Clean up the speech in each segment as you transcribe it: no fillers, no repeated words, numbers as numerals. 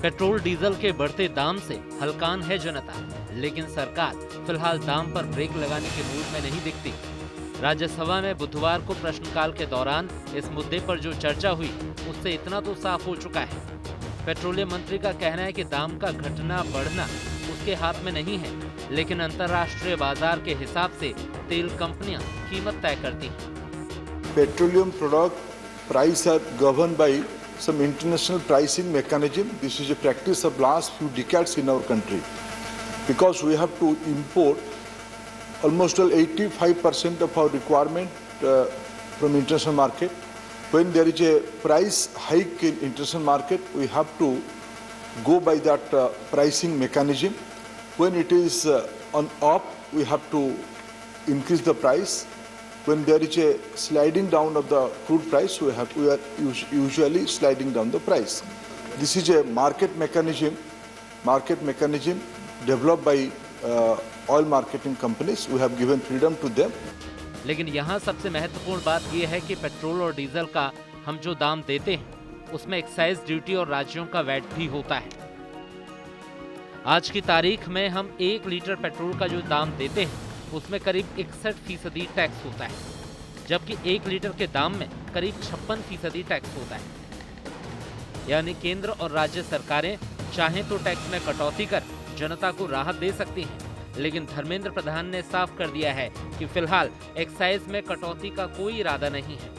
Petrol diesel के बढ़ते दाम से हलकान है जनता, लेकिन सरकार फिलहाल दाम पर ब्रेक लगाने के मूड में नहीं दिखती। राज्यसभा में बुधवार को प्रश्नकाल के दौरान इस मुद्दे पर जो चर्चा हुई उससे इतना तो साफ हो चुका है। पेट्रोलियम मंत्री का कहना है कि दाम का घटना बढ़ना उसके हाथ में नहीं है, लेकिन अंतर्राष्ट्रीय बाजार के हिसाब से तेल कंपनियां कीमत तय करती हैं। Petroleum product price are governed by some international pricing mechanism. This is a practice of last few decades in our country, because we have to import almost 85% of our requirement from international market. When there is a price hike in international market, we have to go by that pricing mechanism. When it is on up, we have to increase the price. When there is a sliding down of the crude price, we are usually sliding down the price. This is a market mechanism developed by oil marketing companies. We have given freedom to them. लेकिन यहाँ सबसे महत्वपूर्ण बात यह है कि petrol और diesel का हम जो दाम देते हैं उसमें एक्साइज ड्यूटी और राज्यों का वैट भी होता है। आज की तारीख में हम 1 लीटर पेट्रोल का जो दाम देते हैं उसमें करीब 61% टैक्स होता है, जबकि 1 लीटर के दाम में करीब 56% टैक्स होता है। यानी केंद्र और राज्य सरकारें चाहें तो टैक्स में कटौती कर जनता को राहत दे सकती हैं, लेकिन धर्मेंद्र प्रधान ने साफ कर दिया है कि फिलहाल एक्साइज में कटौती का कोई इरादा नहीं है।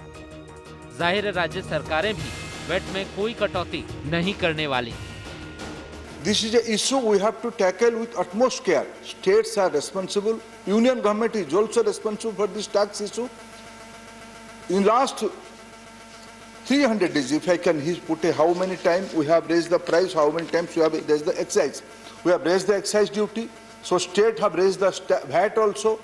जाहिर है राज्य सरकारें भी वैट में कोई कटौती नहीं करने वाली। This is an issue we have to tackle with utmost care. States are responsible. Union government is also responsible for this tax issue. In last 300 days, if I can put how many times we have raised the price, how many times we have raised the excise. We have raised the excise duty. So state have raised the VAT also.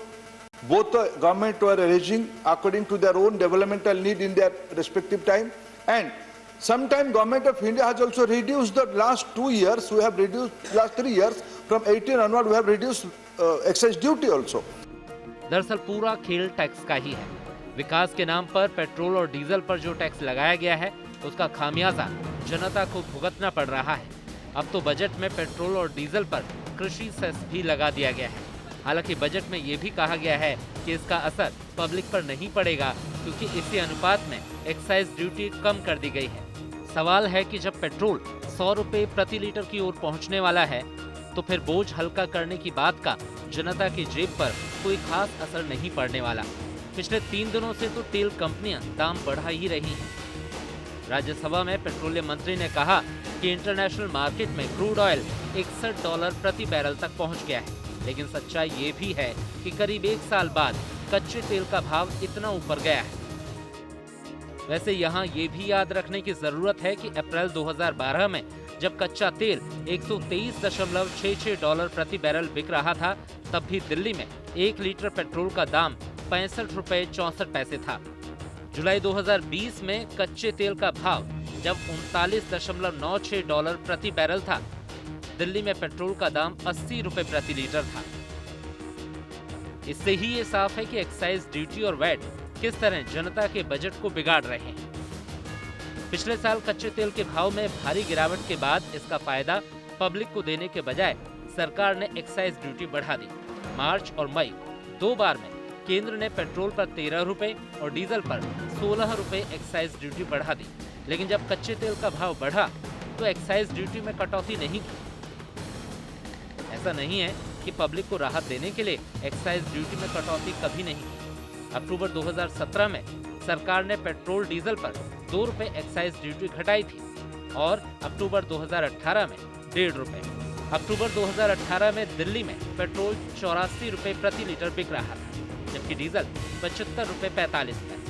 Both the government were raising according to their own developmental need in their respective time. And sometime government of India has also reduced the last 2 years. We have reduced last 3 years from 18 onward. We have reduced excise duty also. दरअसल पूरा खेल tax का ही है। विकास के नाम पर petrol और diesel पर जो टैक्स लगाया गया है उसका खामियाजा जनता को भुगतना पड़ रहा है। अब तो बजट में पेट्रोल और डीजल पर कृषि सेस भी लगा दिया गया है। हालांकि बजट में ये भी कहा गया है कि इसका असर पब्लिक पर नहीं पड़ेगा, क्योंकि इसी अनुपात में एक्साइज ड्यूटी कम कर दी गई है। सवाल है कि जब पेट्रोल 100 रुपए प्रति लीटर की ओर पहुंचने वाला है तो फिर बोझ हल्का करने की बात का जनता की जेब पर कोई खास असर नहीं पड़ने वाला। पिछले 3 दिनों से तो तेल कंपनियां दाम बढ़ा ही रही हैं। राज्यसभा में पेट्रोलियम मंत्री ने कहा कि इंटरनेशनल मार्केट में क्रूड ऑयल $61 प्रति बैरल तक पहुंच गया है, लेकिन सच्चाई ये भी है कि करीब 1 साल बाद कच्चे तेल का भाव इतना ऊपर गया है। वैसे यहाँ ये भी याद रखने की जरूरत है कि अप्रैल 2012 में जब कच्चा तेल $123.66 प्रति बैरल बिक रहा था, तब भी दिल्ली में 1 लीटर पेट्रोल का दाम ₹65.64 था। जुलाई 2020 में कच्चे तेल का भाव जब $39.96 प्रति बैरल था, दिल्ली में पेट्रोल का दाम 80 रुपए प्रति लीटर था। इससे ही ये साफ है कि एक्साइज ड्यूटी और वैट किस तरह जनता के बजट को बिगाड़ रहे हैं। पिछले साल कच्चे तेल के भाव में भारी गिरावट के बाद इसका फायदा पब्लिक को देने के बजाय सरकार ने एक्साइज ड्यूटी बढ़ा दी। मार्च और मई 2 बार में केंद्र ने पेट्रोल पर 13 रुपए और डीजल पर 16 रुपए एक्साइज ड्यूटी बढ़ा दी, लेकिन जब कच्चे तेल का भाव बढ़ा तो एक्साइज ड्यूटी में कटौती नहीं की। ऐसा नहीं है कि पब्लिक को राहत देने के लिए एक्साइज ड्यूटी में कटौती कभी नहीं की। अक्टूबर 2017 में सरकार ने पेट्रोल डीजल पर 2 रुपए एक्साइज ड्यूटी घटाई थी और अक्टूबर 2018 में 1.5 रुपए। अक्टूबर 2018 में दिल्ली में पेट्रोल 84 रुपए प्रति लीटर बिक रहा था, जबकि डीजल 75 रुपए 45 पैसे।